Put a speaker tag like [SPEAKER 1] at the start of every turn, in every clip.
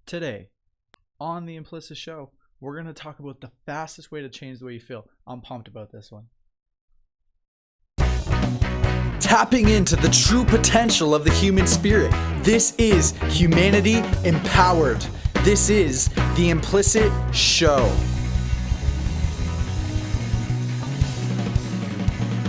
[SPEAKER 1] Today, on the Implicit Show, we're going to talk about the fastest way to change the way you feel. I'm pumped about this one.
[SPEAKER 2] Tapping into the true potential of the human spirit. This is Humanity Empowered. This is the Implicit Show.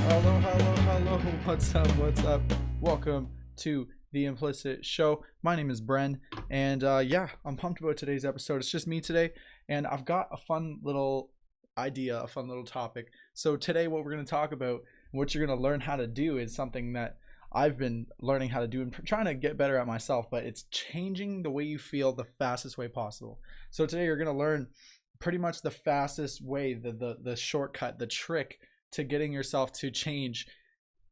[SPEAKER 1] Hello. What's up? Welcome to the Implicit Show. My name is Bren, and I'm pumped about today's episode. It's just me today, and I've got a fun little idea, a fun little topic. So today what we're going to talk about, what you're going to learn how to do, is something that I've been learning how to do and trying to get better at myself, but it's changing the way you feel the fastest way possible. So today you're going to learn pretty much the fastest way, the shortcut, the trick to getting yourself to change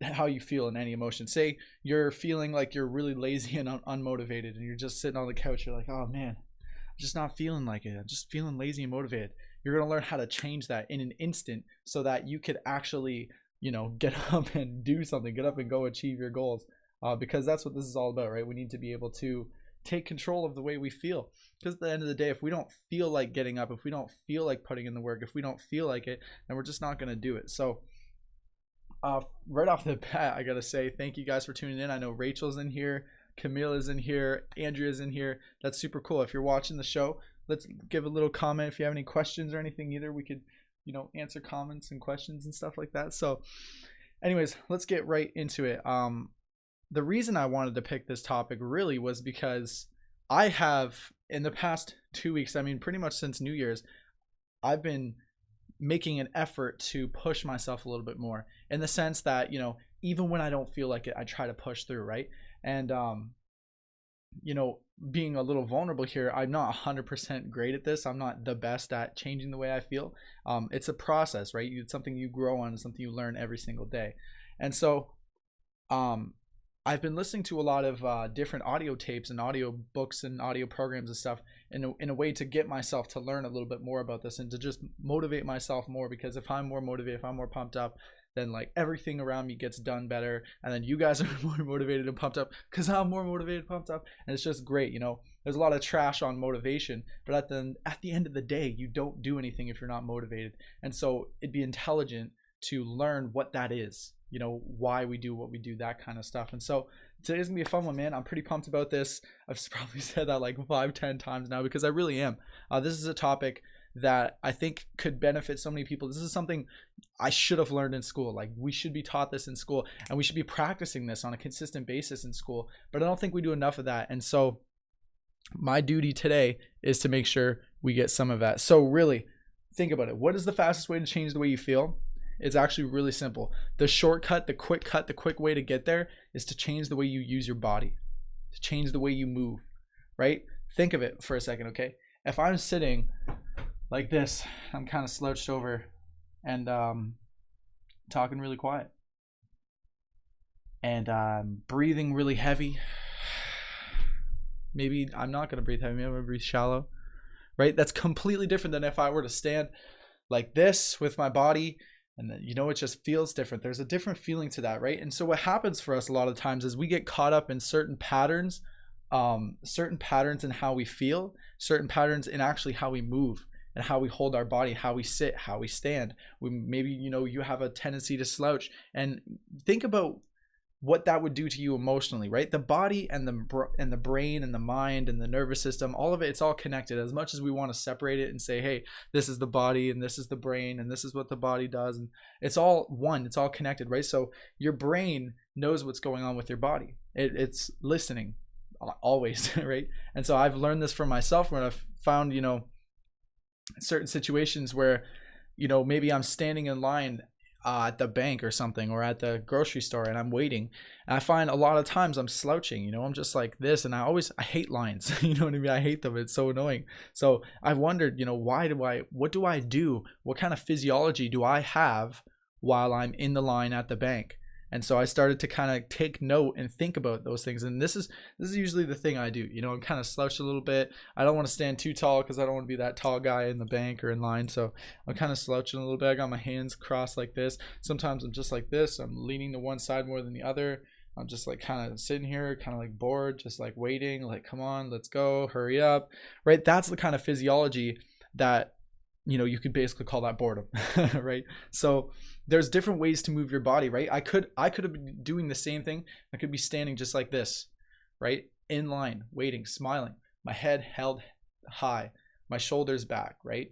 [SPEAKER 1] how you feel in any emotion. Say you're feeling like you're really lazy and unmotivated, and you're just sitting on the couch. You're like, oh man, I'm just not feeling like it. I'm just feeling lazy and motivated. You're going to learn how to change that in an instant so that you could actually, get up and do something, get up and go achieve your goals, because that's what this is all about, right? We need to be able to take control of the way we feel, because at the end of the day, if we don't feel like getting up, if we don't feel like putting in the work, if we don't feel like it, then we're just not going to do it. So right off the bat, I gotta say thank you guys for tuning in. I know Rachel's in here, Camilla's in here, Andrea's in here. That's super cool. If you're watching the show, let's give a little comment. If you have any questions or anything either, we could answer comments and questions and stuff like that. So anyways, let's get right into it. The reason I wanted to pick this topic really was because I have, in the past 2 weeks, I mean pretty much since New Year's, I've been making an effort to push myself a little bit more, in the sense that even when I don't feel like it, I try to push through, right? And being a little vulnerable here, I'm not 100% great at this. I'm not the best at changing the way I feel. It's a process, right? It's something you grow on, something you learn every single day. And so I've been listening to a lot of different audio tapes and audio books and audio programs and stuff in a way to get myself to learn a little bit more about this and to just motivate myself more, because if I'm more motivated, if I'm more pumped up, then like everything around me gets done better, and then you guys are more motivated and pumped up because I'm more motivated, pumped up, and it's just great. There's a lot of trash on motivation, but at the end of the day, you don't do anything if you're not motivated. And so it'd be intelligent to learn what that is, why we do what we do, that kind of stuff. And so today's gonna be a fun one, man. I'm pretty pumped about this. I've probably said that like 5-10 times now, because I really am. This is a topic that I think could benefit so many people. This is something I should have learned in school. Like, we should be taught this in school, and we should be practicing this on a consistent basis in school, but I don't think we do enough of that. And so my duty today is to make sure we get some of that. So really think about it. What is the fastest way to change the way you feel? It's actually really simple. The shortcut, the quick way to get there is to change the way you use your body, to change the way you move, right? Think of it for a second, okay? If I'm sitting like this, I'm kind of slouched over and talking really quiet, and I'm breathing really heavy. Maybe I'm not going to breathe heavy. Maybe I'm going to breathe shallow, right? That's completely different than if I were to stand like this with my body. And then, it just feels different. There's a different feeling to that, right? And so what happens for us a lot of times is we get caught up in certain patterns in how we feel, certain patterns in actually how we move and how we hold our body, how we sit, how we stand. Maybe, you have a tendency to slouch, and think about what that would do to you emotionally, right? The body and the brain and the mind and the nervous system, all of it, it's all connected. As much as we want to separate it and say, hey, this is the body and this is the brain and this is what the body does, and it's all one, it's all connected, right? So your brain knows what's going on with your body. It's listening always, right? And so I've learned this for myself when I've found, certain situations where, maybe I'm standing in line at the bank or something, or at the grocery store, and I'm waiting, and I find a lot of times I'm slouching, I'm just like this, and I hate lines. You know what I mean? I hate them. It's so annoying. So I've wondered, what do I do? What kind of physiology do I have while I'm in the line at the bank? And so I started to kind of take note and think about those things. And this is usually the thing I do. I'm kind of slouched a little bit. I don't want to stand too tall because I don't want to be that tall guy in the bank or in line. So I'm kind of slouching a little bit. I got my hands crossed like this. Sometimes I'm just like this. I'm leaning to one side more than the other. I'm just like kind of sitting here, kind of like bored, just like waiting, like, come on, let's go, hurry up, right? That's the kind of physiology that, you could basically call that boredom, right? So there's different ways to move your body, right? I could have been doing the same thing. I could be standing just like this, right? In line, waiting, smiling, my head held high, my shoulders back, right?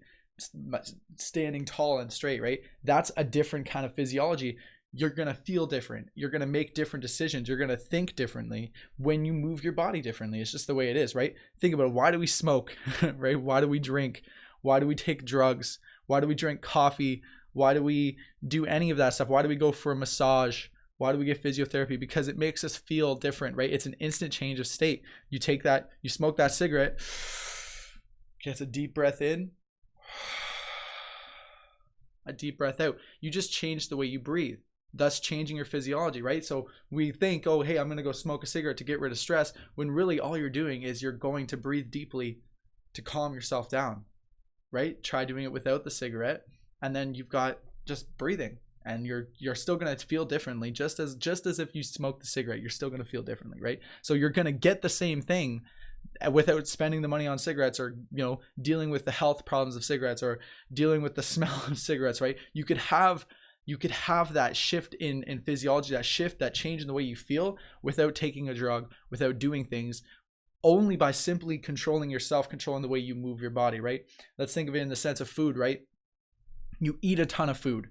[SPEAKER 1] Standing tall and straight, right? That's a different kind of physiology. You're going to feel different. You're going to make different decisions. You're going to think differently when you move your body differently. It's just the way it is, right? Think about it. Why do we smoke, right? Why do we drink? Why do we take drugs? Why do we drink coffee? Why do we do any of that stuff? Why do we go for a massage? Why do we get physiotherapy? Because it makes us feel different, right? It's an instant change of state. You take that, you smoke that cigarette, gets a deep breath in, a deep breath out. You just change the way you breathe, thus changing your physiology, right? So we think, oh, hey, I'm going to go smoke a cigarette to get rid of stress, when really all you're doing is you're going to breathe deeply to calm yourself down, right? Try doing it without the cigarette, and then you've got just breathing, and you're still going to feel differently, just as if you smoke the cigarette, you're still going to feel differently, right? So you're going to get the same thing without spending the money on cigarettes, or dealing with the health problems of cigarettes, or dealing with the smell of cigarettes, right? You could have that shift in physiology, that change in the way you feel, without taking a drug, without doing things, only by simply controlling yourself, controlling the way you move your body, right? Let's think of it in the sense of food, right? You eat a ton of food,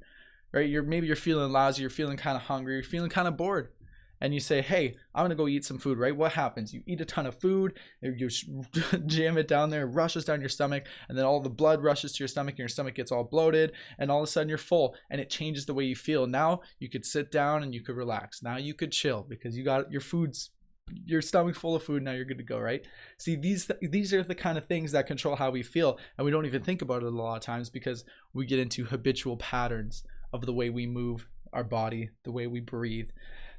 [SPEAKER 1] right? Maybe you're feeling lousy, you're feeling kind of hungry, you're feeling kind of bored, and you say, hey, I'm gonna go eat some food, right? What happens? You eat a ton of food, you jam it down there, it rushes down your stomach, and then all the blood rushes to your stomach, and your stomach gets all bloated, and all of a sudden you're full, and it changes the way you feel. Now you could sit down and you could relax. Now you could chill because you got your stomach full of food. Now you're good to go, right? See, these are the kind of things that control how we feel, and we don't even think about it a lot of times because we get into habitual patterns of the way we move our body, the way we breathe,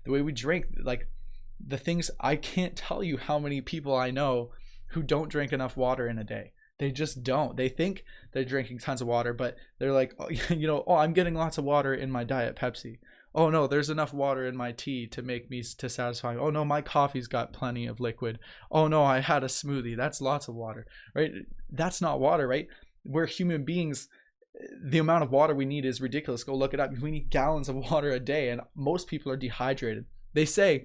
[SPEAKER 1] the way we drink. Like the things, I can't tell you how many people I know who don't drink enough water in a day. They just don't. They think they're drinking tons of water, but they're like, oh, I'm getting lots of water in my Diet Pepsi. Oh no, there's enough water in my tea to satisfy. Oh no, my coffee's got plenty of liquid. Oh no, I had a smoothie. That's lots of water, right? That's not water, right? We're human beings. The amount of water we need is ridiculous. Go look it up. We need gallons of water a day, and most people are dehydrated. They say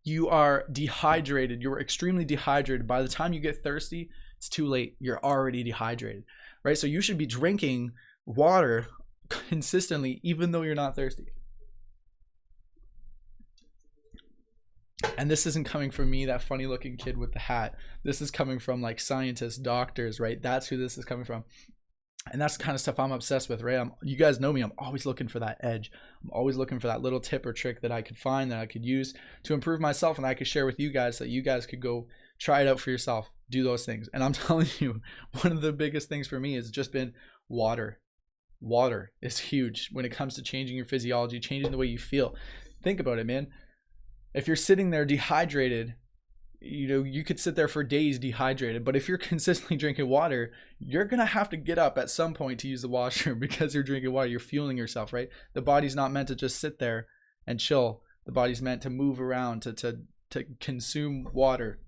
[SPEAKER 1] you are dehydrated. You're extremely dehydrated. By the time you get thirsty, it's too late. You're already dehydrated, right? So you should be drinking water consistently, even though you're not thirsty. And this isn't coming from me, that funny looking kid with the hat. This is coming from like scientists, doctors, right? That's who this is coming from. And that's the kind of stuff I'm obsessed with, right? You guys know me. I'm always looking for that edge. I'm always looking for that little tip or trick that I could find, that I could use to improve myself, and I could share with you guys, so that you guys could go try it out for yourself, do those things. And I'm telling you, one of the biggest things for me has just been water. Water is huge when it comes to changing your physiology, changing the way you feel. Think about it, man. If you're sitting there dehydrated, you could sit there for days dehydrated, but if you're consistently drinking water, you're going to have to get up at some point to use the washroom because you're drinking water. You're fueling yourself, right? The body's not meant to just sit there and chill. The body's meant to move around, to consume water.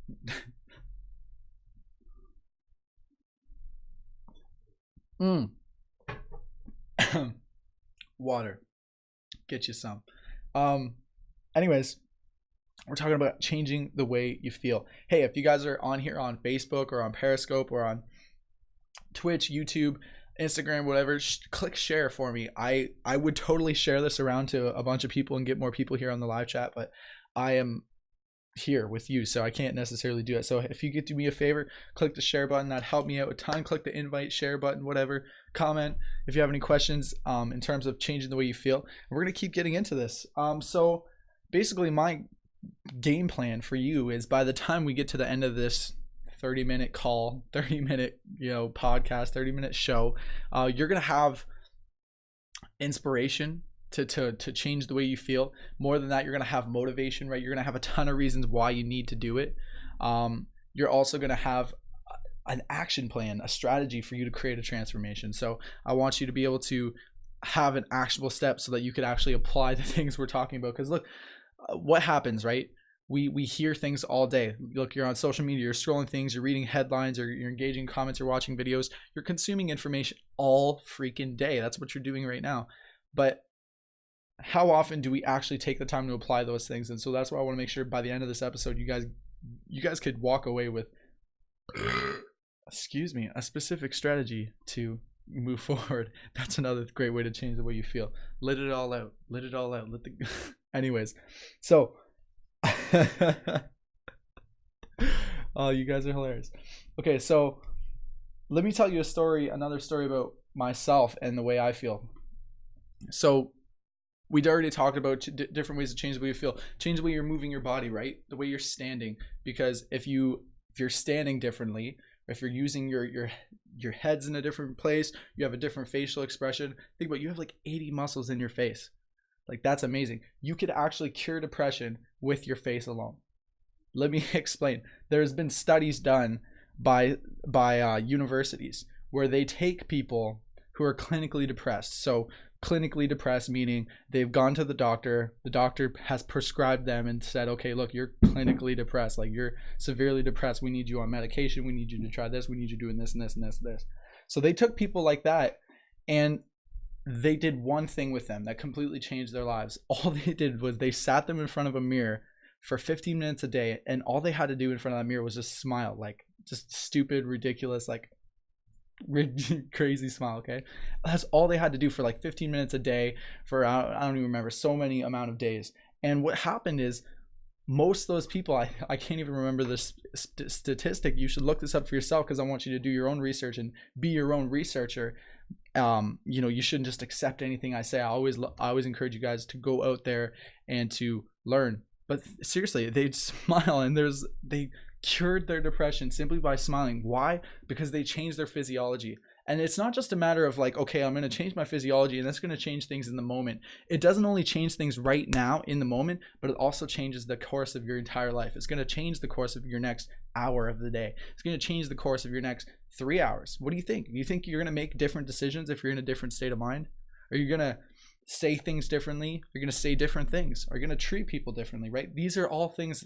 [SPEAKER 1] Water. Get you some. Anyways, we're talking about changing the way you feel. Hey, if you guys are on here on Facebook or on Periscope or on Twitch, YouTube, Instagram, whatever, click share for me. I would totally share this around to a bunch of people and get more people here on the live chat, but I am here with you, so I can't necessarily do it. So if you could do me a favor, click the share button. That'd help me out a ton. Click the invite, share button, whatever. Comment if you have any questions in terms of changing the way you feel. And we're gonna keep getting into this. So basically, my game plan for you is, by the time we get to the end of this 30-minute call, 30-minute podcast, 30-minute show, you're gonna have inspiration to change the way you feel. More than that, you're gonna have motivation, right? You're gonna have a ton of reasons why you need to do it. You're also gonna have an action plan, a strategy for you to create a transformation. So I want you to be able to have an actionable step so that you could actually apply the things we're talking about. Because look, what happens, right? We hear things all day. Look, you're on social media, you're scrolling things, you're reading headlines, or you're engaging comments, you're watching videos, you're consuming information all freaking day. That's what you're doing right now. But how often do we actually take the time to apply those things? And so that's why I want to make sure by the end of this episode, you guys could walk away with excuse me, a specific strategy to move forward. That's another great way to change the way you feel. Let it all out. Let it all out. Anyways, so oh, you guys are hilarious. Okay, so let me tell you another story about myself and the way I feel. So we'd already talked about different ways to change the way you feel. Change the way you're moving your body, right? The way you're standing. Because if you're standing differently, or if you're using your head's in a different place, you have a different facial expression. Think about it, you have like 80 muscles in your face. Like, that's amazing. You could actually cure depression with your face alone. Let me explain. There's been studies done by universities where they take people who are clinically depressed. So clinically depressed meaning they've gone to the doctor has prescribed them and said, okay, look, you're clinically depressed, like you're severely depressed, we need you on medication, we need you to try this, we need you doing this and this and this and this. So they took people like that and they did one thing with them that completely changed their lives. All they did was they sat them in front of a mirror for 15 minutes a day, and all they had to do in front of that mirror was just smile, like just stupid, ridiculous, like crazy smile. Okay, that's all they had to do for like 15 minutes a day for I don't even remember, so many amount of days. And what happened is most of those people, I can't even remember this statistic. You should look this up for yourself because I want you to do your own research and be your own researcher. You shouldn't just accept anything I say. I always encourage you guys to go out there and to learn. But seriously, they'd smile and they cured their depression simply by smiling. Why? Because they changed their physiology. And it's not just a matter of like, okay, I'm going to change my physiology and that's going to change things in the moment. It doesn't only change things right now in the moment, but it also changes the course of your entire life. It's going to change the course of your next hour of the day. It's going to change the course of your next 3 hours. What do you think? Do you think you're going to make different decisions if you're in a different state of mind? Are you going to say things differently? You're going to say different things? Are you going to treat people differently, right? These are all things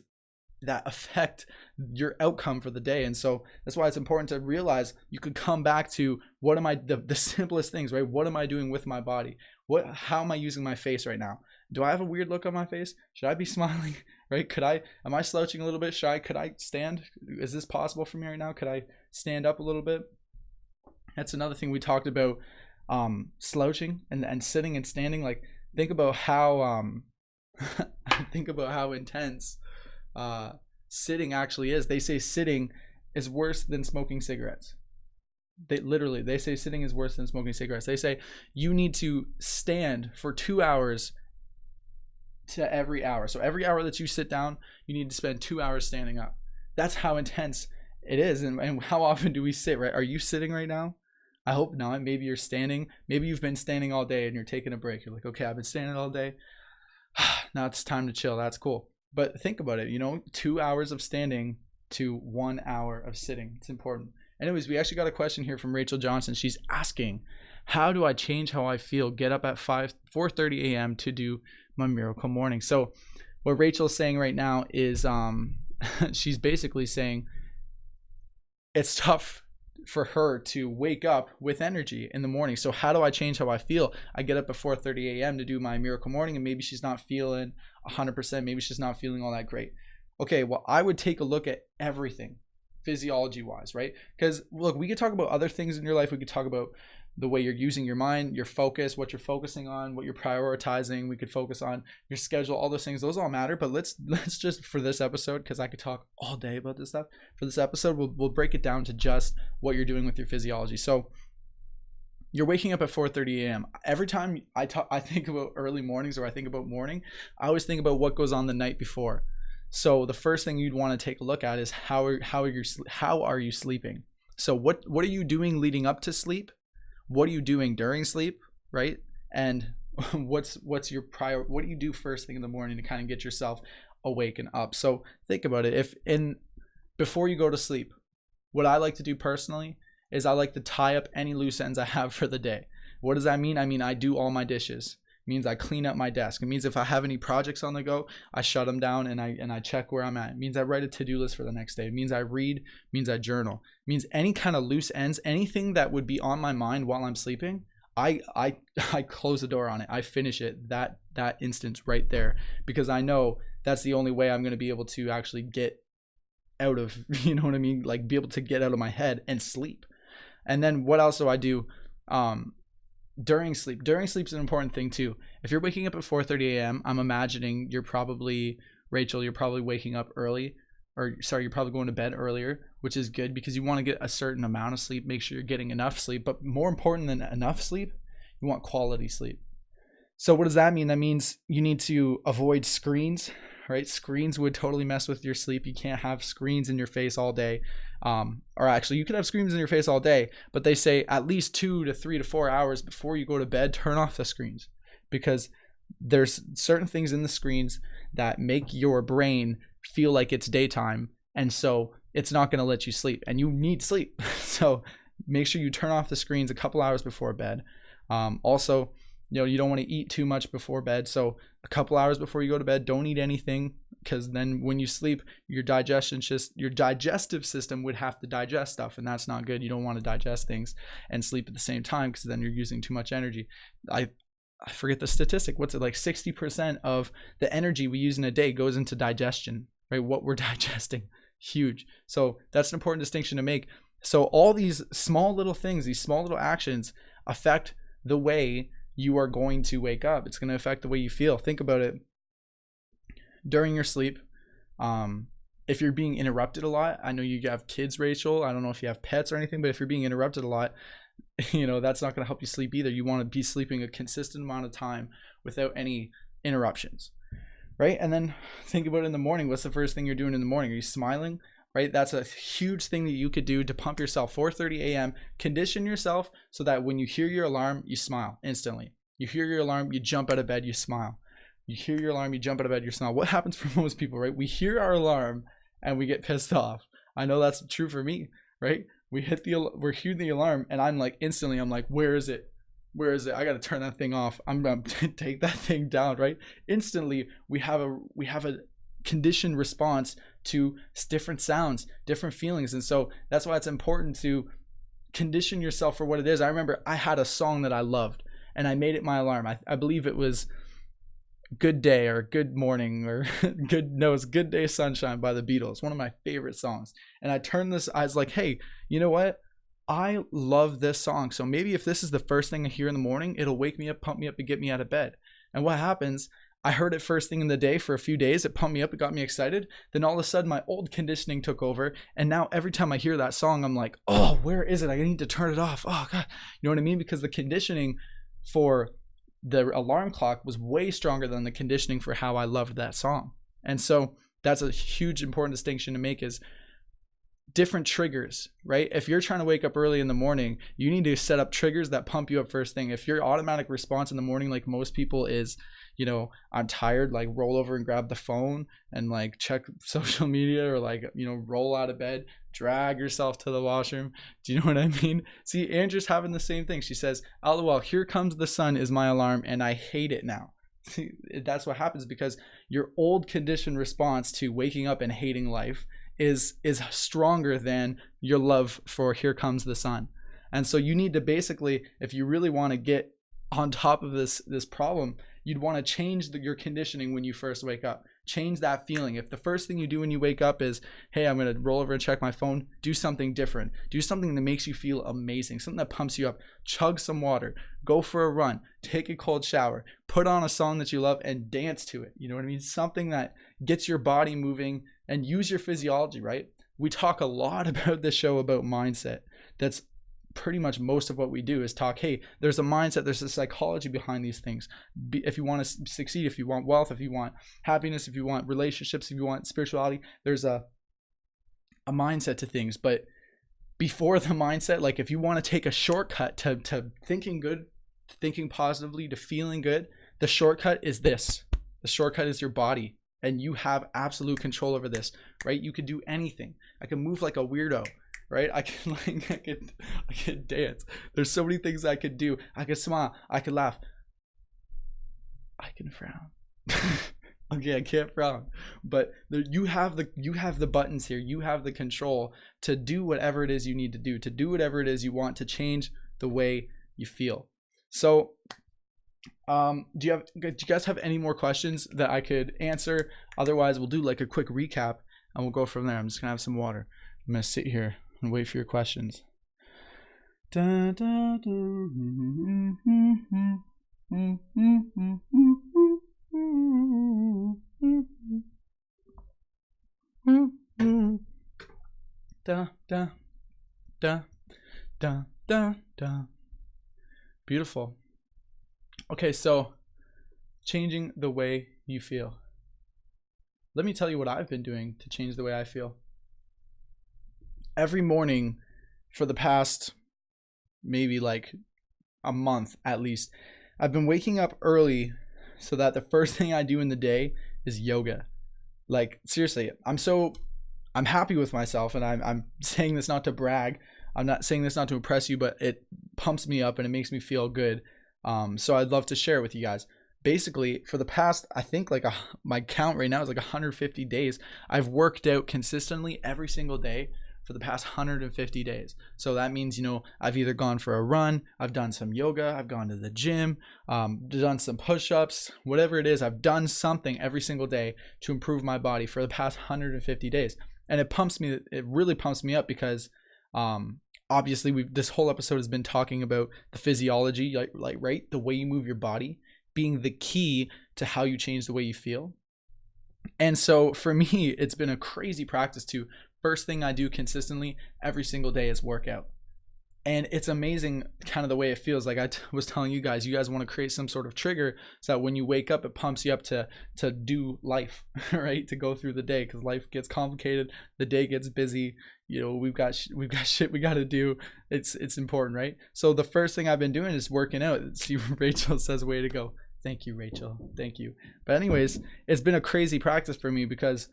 [SPEAKER 1] that affect your outcome for the day. And so that's why it's important to realize you could come back to what am I, the simplest things, right? What am I doing with my body? How am I using my face right now? Do I have a weird look on my face? Should I be smiling, right? Am I slouching a little bit? Could I stand? Is this possible for me right now? Could I stand up a little bit? That's another thing we talked about, slouching and sitting and standing. Like, think about how, think about how intense sitting actually is. They say sitting is worse than smoking cigarettes. They say sitting is worse than smoking cigarettes. They say you need to stand for 2 hours to every hour. So every hour that you sit down, you need to spend 2 hours standing up. That's how intense it is. And how often do we sit, right? Are you sitting right now? I hope not. Maybe you're standing. Maybe you've been standing all day and you're taking a break. You're like, okay, I've been standing all day. Now it's time to chill. That's cool. But think about it, 2 hours of standing to 1 hour of sitting. It's important. Anyways, we actually got a question here from Rachel Johnson. She's asking, how do I change how I feel? Get up at 4:30 a.m. to do my miracle morning. So what Rachel's saying right now is she's basically saying it's tough for her to wake up with energy in the morning. So how do I change how I feel? I get up at 4:30 a.m. to do my miracle morning, and maybe she's not feeling 100%. Maybe she's not feeling all that great. Okay, well, I would take a look at everything physiology wise, right? Because look, we could talk about other things in your life. We could talk about the way you're using your mind, your focus, what you're focusing on, what you're prioritizing. We could focus on your schedule, all those things. Those all matter. But let's just, for this episode, because I could talk all day about this stuff. For this episode, we'll break it down to just what you're doing with your physiology. So you're waking up at 4:30 a.m. Every time I think about early mornings, or I think about morning, I always think about what goes on the night before. So the first thing you'd want to take a look at is how are you sleeping? So what are you doing leading up to sleep? What are you doing during sleep, right? And what's your what do you do first thing in the morning to kind of get yourself awake and up? So think about it. Before you go to sleep, what I like to do personally is I like to tie up any loose ends I have for the day. What does that mean? I mean, I do all my dishes. It means I clean up my desk. It means if I have any projects on the go, I shut them down and I check where I'm at. It means I write a to-do list for the next day. It means I read. It means I journal. It means any kind of loose ends, anything that would be on my mind while I'm sleeping, I close the door on it. I finish it that instance right there, because I know that's the only way I'm going to be able to actually get out of, you know what I mean? Like be able to get out of my head and sleep. And then what else do I do during sleep? During sleep is an important thing too. If you're waking up at 4:30 a.m., I'm imagining you're probably, Rachel, you're probably waking up early, or sorry, you're probably going to bed earlier, which is good because you want to get a certain amount of sleep. Make sure you're getting enough sleep, but more important than enough sleep, you want quality sleep. So what does that mean? That means you need to avoid screens, right? Screens would totally mess with your sleep. You can't have screens in your face all day. Or actually, you could have screens in your face all day, but they say at least 2 to 3 to 4 hours before you go to bed, turn off the screens, because there's certain things in the screens that make your brain feel like it's daytime, and so it's not going to let you sleep, and you need sleep. So make sure you turn off the screens a couple hours before bed. Also, you don't want to eat too much before bed, so a couple hours before you go to bed, don't eat anything, because then when you sleep, your digestive system would have to digest stuff, and that's not good. You don't want to digest things and sleep at the same time, because then you're using too much energy. I forget the statistic. What's it, like 60% of the energy we use in a day goes into digestion, right? What we're digesting. Huge. So that's an important distinction to make. So all these small little things, these small little actions affect the way you are going to wake up. It's going to affect the way you feel. Think about it. During your sleep, if you're being interrupted a lot, I know you have kids, Rachel. I don't know if you have pets or anything, but if you're being interrupted a lot, that's not going to help you sleep either. You want to be sleeping a consistent amount of time without any interruptions, right? And then think about it in the morning. What's the first thing you're doing in the morning? Are you smiling? Right? That's a huge thing that you could do to pump yourself. 4:30 a.m. Condition yourself so that when you hear your alarm, you smile instantly. You hear your alarm, you jump out of bed, you smile. You hear your alarm, you jump out of bed, you smile. What happens for most people, right? We hear our alarm and we get pissed off. I know that's true for me, right? We're hearing the alarm, and I'm like, instantly, I'm like, where is it? Where is it? I got to turn that thing off. I'm going to take that thing down, right? Instantly, we have a conditioned response to different sounds, different feelings. And so that's why it's important to condition yourself for what it is. I remember I had a song that I loved, and I made it my alarm. I believe it was Good Day or Good Morning or it's Good Day Sunshine by the Beatles, one of my favorite songs. And I was like, hey, you know what? I love this song. So maybe if this is the first thing I hear in the morning, it'll wake me up, pump me up, and get me out of bed. And what happens, I heard it first thing in the day for a few days. It pumped me up. It got me excited. Then all of a sudden, my old conditioning took over. And now every time I hear that song, I'm like, oh, where is it? I need to turn it off. Oh, God. You know what I mean? Because the conditioning for the alarm clock was way stronger than the conditioning for how I loved that song. And so that's a huge important distinction to make, is different triggers, right? If you're trying to wake up early in the morning, you need to set up triggers that pump you up first thing. If your automatic response in the morning, like most people, is, I'm tired, like roll over and grab the phone and like check social media, or like, roll out of bed, drag yourself to the washroom. Do you know what I mean? See, Andrew's having the same thing. She says, LOL, here comes the sun is my alarm and I hate it now. See, that's what happens, because your old conditioned response to waking up and hating life is stronger than your love for here comes the sun. And so you need to basically, if you really want to get on top of this problem, you'd want to change your conditioning when you first wake up. Change that feeling. If the first thing you do when you wake up is, hey, I'm going to roll over and check my phone, do something different. Do something that makes you feel amazing, something that pumps you up. Chug some water, go for a run, take a cold shower, put on a song that you love and dance to it. You know what I mean? Something that gets your body moving, and use your physiology, right? We talk a lot about this show about mindset. That's pretty much most of what we do, is talk, hey, there's a mindset, there's a psychology behind these things. If you want to succeed, if you want wealth, if you want happiness, if you want relationships, if you want spirituality, there's a mindset to things. But before the mindset, like if you want to take a shortcut to thinking good, thinking positively, to feeling good, the shortcut is this. The shortcut is your body. And you have absolute control over this, right? You could do anything. I can move like a weirdo. right? I can like I could dance. There's so many things I could do. I could smile, I could laugh, I can frown. Okay, I can't frown, but you have the buttons here. You have the control to do whatever it is you need to do whatever it is you want to change the way you feel. So do you guys have any more questions that I could answer? Otherwise, we'll do like a quick recap and we'll go from there. I'm just gonna have some water. I'm gonna sit here and wait for your questions. Da, da, da, da, da, da, da, da, da. Beautiful. Okay, so changing the way you feel. Let me tell you what I've been doing to change the way I feel. Every morning for the past maybe like a month at least, I've been waking up early so that the first thing I do in the day is yoga. Like seriously, I'm happy with myself, and I'm saying this not to brag. I'm not saying this not to impress you, but it pumps me up and it makes me feel good. So I'd love to share it with you guys. Basically, for the past, I think like my count right now is like 150 days. I've worked out consistently every single day for the past 150 days. So that means, I've either gone for a run, I've done some yoga, I've gone to the gym, done some push-ups, whatever it is, I've done something every single day to improve my body for the past 150 days. And it really pumps me up because obviously this whole episode has been talking about the physiology, like right, the way you move your body being the key to how you change the way you feel. And so for me, it's been a crazy practice to first thing I do consistently every single day is workout. And it's amazing kind of the way it feels. Like I was telling you guys want to create some sort of trigger so that when you wake up, it pumps you up to do life, right? To go through the day, because life gets complicated, the day gets busy. We've got shit we got to do. It's important, right? So the first thing I've been doing is working out. See, Rachel says, "Way to go." Thank you, Rachel. Thank you. But anyways, it's been a crazy practice for me because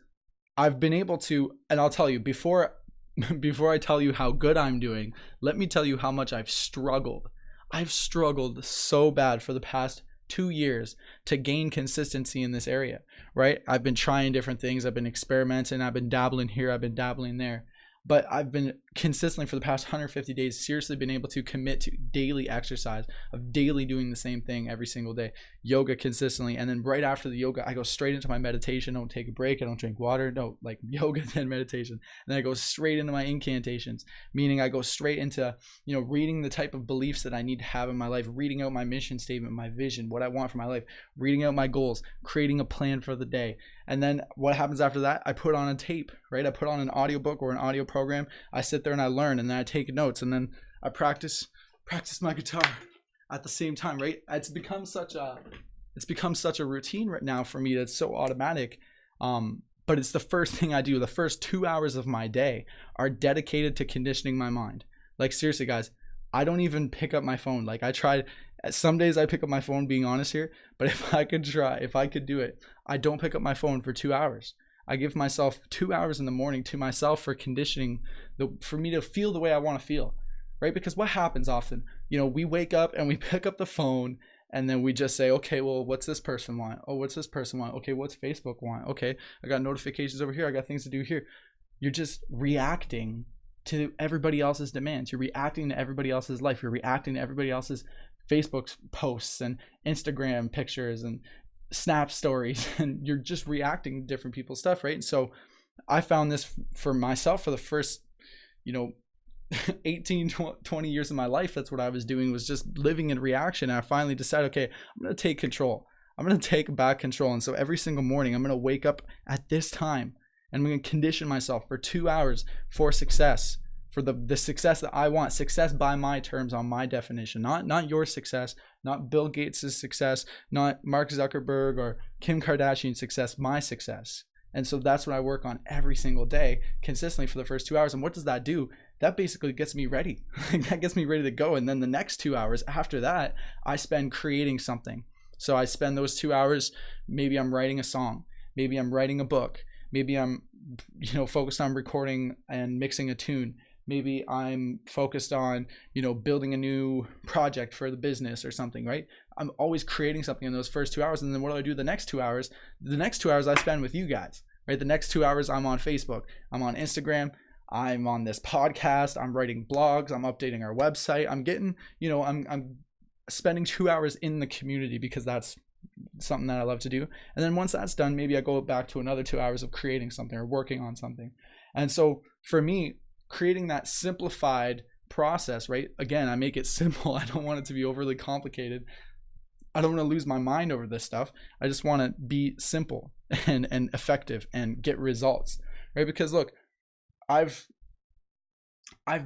[SPEAKER 1] I've been able to, and I'll tell you before I tell you how good I'm doing, let me tell you how much I've struggled. I've struggled so bad for the past 2 years to gain consistency in this area, right? I've been trying different things. I've been experimenting. I've been dabbling here. I've been dabbling there. But I've been consistently for the past 150 days seriously been able to commit to daily exercise, of daily doing the same thing every single day, yoga consistently. And then right after the yoga, I go straight into my meditation. I don't take a break. I don't drink water. No, like yoga, then meditation. And then I go straight into my incantations, meaning I go straight into, reading the type of beliefs that I need to have in my life, reading out my mission statement, my vision, what I want for my life, reading out my goals, creating a plan for the day. And then what happens after that? I put on a tape, right? I put on an audiobook or an audio program. I sit there and I learn, and then I take notes, and then I practice my guitar at the same time, right? It's become such a routine right now for me that's so automatic. But it's the first thing I do. The first 2 hours of my day are dedicated to conditioning my mind. Like seriously, guys, I don't even pick up my phone. Like I tried. Some days I pick up my phone, being honest here, but if I could do it, I don't pick up my phone for 2 hours. I give myself 2 hours in the morning to myself for conditioning, for me to feel the way I want to feel, right? Because what happens often, we wake up and we pick up the phone and then we just say, okay, well, what's this person want? Oh, what's this person want? Okay, what's Facebook want? Okay, I got notifications over here. I got things to do here. You're just reacting to everybody else's demands. You're reacting to everybody else's life. You're reacting to everybody else's Facebook posts and Instagram pictures and Snap stories, and you're just reacting to different people's stuff, right? And so I found this for myself for the first 18 20 years of my life. That's what I was doing, was just living in reaction. And I finally decided, okay, I'm going to take control. I'm going to take back control. And so every single morning I'm going to wake up at this time and I'm going to condition myself for 2 hours for success, for the success that I want, success by my terms, on my definition, not your success, not Bill Gates' success, not Mark Zuckerberg or Kim Kardashian's success, my success. And so that's what I work on every single day consistently for the first 2 hours. And what does that do? That basically gets me ready. That gets me ready to go. And then the next 2 hours after that, I spend creating something. So I spend those 2 hours, maybe I'm writing a song, maybe I'm writing a book, maybe I'm focused on recording and mixing a tune. Maybe I'm focused on, building a new project for the business or something, right? I'm always creating something in those first 2 hours. And then what do I do the next 2 hours? The next 2 hours I spend with you guys, right? The next 2 hours I'm on Facebook, I'm on Instagram, I'm on this podcast, I'm writing blogs, I'm updating our website. I'm getting, I'm spending 2 hours in the community because that's something that I love to do. And then once that's done, maybe I go back to another 2 hours of creating something or working on something. And so for me, creating that simplified process, right? Again, I make it simple. I don't want it to be overly complicated. I don't want to lose my mind over this stuff. I just want to be simple and effective and get results, right? Because look, I've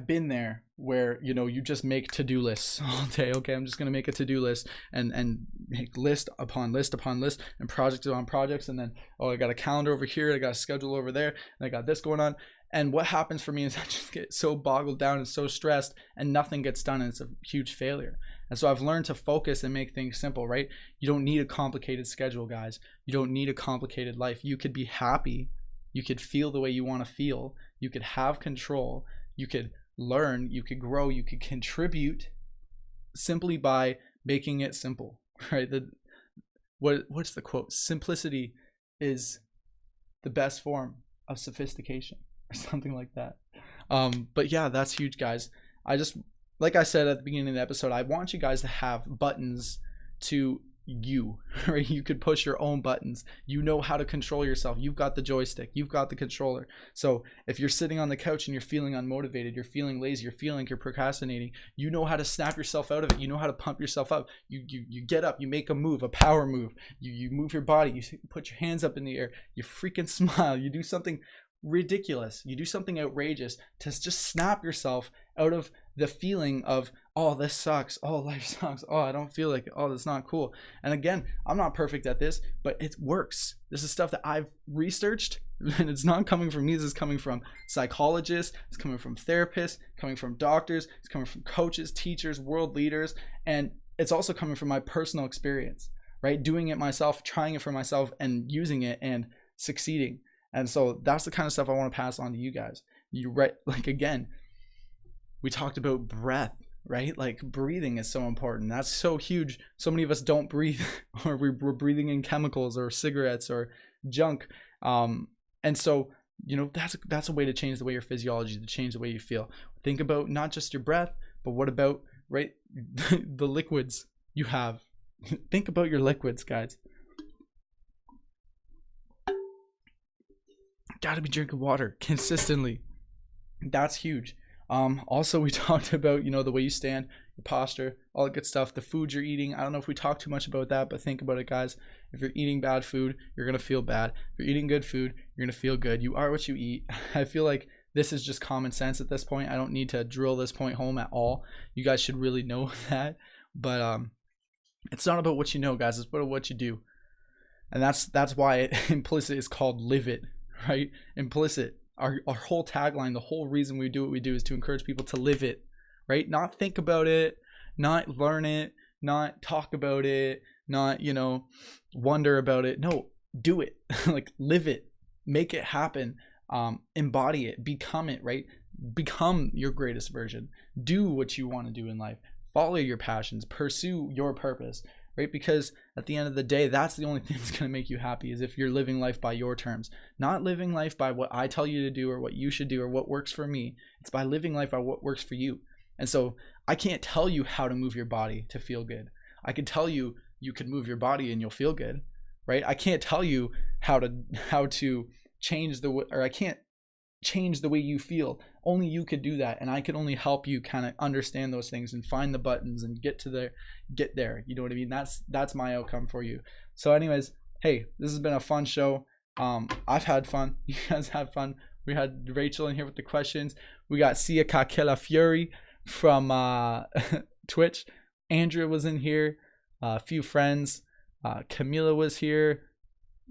[SPEAKER 1] been there where, you just make to-do lists all day. Okay, I'm just going to make a to-do list and make list upon list upon list and projects on projects. And then, I got a calendar over here. I got a schedule over there. And I got this going on. And what happens for me is I just get so boggled down and so stressed and nothing gets done, and it's a huge failure. And so I've learned to focus and make things simple, right? You don't need a complicated schedule, guys. You don't need a complicated life. You could be happy. You could feel the way you want to feel. You could have control. You could learn. You could grow. You could contribute simply by making it simple, right? What's the quote? Simplicity is the best form of sophistication, or something like that. But yeah, that's huge, guys. Like I said at the beginning of the episode, I want you guys to have buttons to you, right? You could push your own buttons. You know how to control yourself. You've got the joystick. You've got the controller. So if you're sitting on the couch and you're feeling unmotivated, you're feeling lazy, you're feeling like you're procrastinating, you know how to snap yourself out of it. You know how to pump yourself up. You get up, you make a move, a power move. You move your body. You put your hands up in the air. You freaking smile. You do something ridiculous. You do something outrageous to just snap yourself out of the feeling of, oh, this sucks, oh, life sucks, oh, I don't feel like it, oh, that's not cool. And again, I'm not perfect at this, but it works. This is stuff that I've researched, and it's not coming from me. This is coming from psychologists, it's coming from therapists, coming from doctors, it's coming from coaches, teachers, world leaders, and it's also coming from my personal experience, right? Doing it myself, trying it for myself, and using it and succeeding. And so that's the kind of stuff I want to pass on to you guys. Again, we talked about breath, right? Like breathing is so important. That's so huge. So many of us don't breathe, or we're breathing in chemicals or cigarettes or junk. And so, that's a way to change the way your physiology, to change the way you feel. Think about not just your breath, but what about, right, the liquids you have. Think about your liquids, guys. Gotta be drinking water consistently. That's huge. Also, we talked about, the way you stand, your posture, all that good stuff, the food you're eating. I don't know if we talked too much about that, but think about it, guys. If you're eating bad food, you're going to feel bad. If you're eating good food, you're going to feel good. You are what you eat. I feel like this is just common sense at this point. I don't need to drill this point home at all. You guys should really know that. But it's not about what you know, guys. It's about what you do. And that's why implicit is called live it, right? Implicit. Our whole tagline, the whole reason we do what we do is to encourage people to live it, right? Not think about it, not learn it, not talk about it, not, wonder about it. No, do it. Like live it, make it happen, embody it, become it, right? Become your greatest version. Do what you want to do in life. Follow your passions, pursue your purpose, right? Because at the end of the day, that's the only thing that's going to make you happy, is if you're living life by your terms, not living life by what I tell you to do or what you should do or what works for me. It's by living life by what works for you. And so I can't tell you how to move your body to feel good. I can tell you can move your body and you'll feel good, right? I can't tell you how to change I can't change the way you feel. Only you could do that, and I can only help you kind of understand those things and find the buttons and get there. You know what I mean? That's my outcome for you. So anyways, hey, this has been a fun show. I've had fun. You guys had fun. We had Rachel in here with the questions. We got Sia Kakela Fury from Twitch. Andrea was in here. A few friends. Camila was here.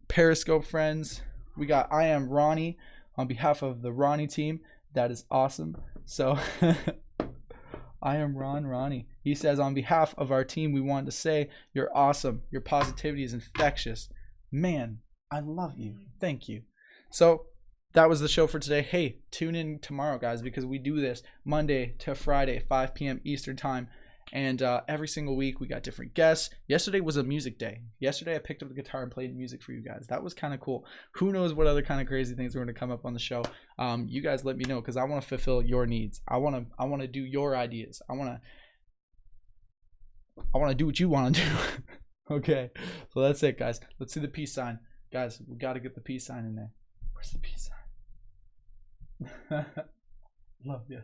[SPEAKER 1] Periscope friends. We got I Am Ronnie on behalf of the Ronnie team. That is awesome. So I am Ronnie. He says, on behalf of our team, we want to say you're awesome. Your positivity is infectious. Man, I love you. Thank you. So that was the show for today. Hey, tune in tomorrow, guys, because we do this Monday to Friday, 5 p.m. Eastern time. And every single week we got different guests. Yesterday was a music day. Yesterday I picked up the guitar and played music for you guys. That was kind of cool. Who knows what other kind of crazy things are going to come up on the show. You guys let me know, because I want to fulfill your needs. I want to do your ideas. I want to do what you want to do. Okay, so that's it, guys. Let's see the peace sign. Guys, we got to get the peace sign in there. Where's the peace sign? Love you.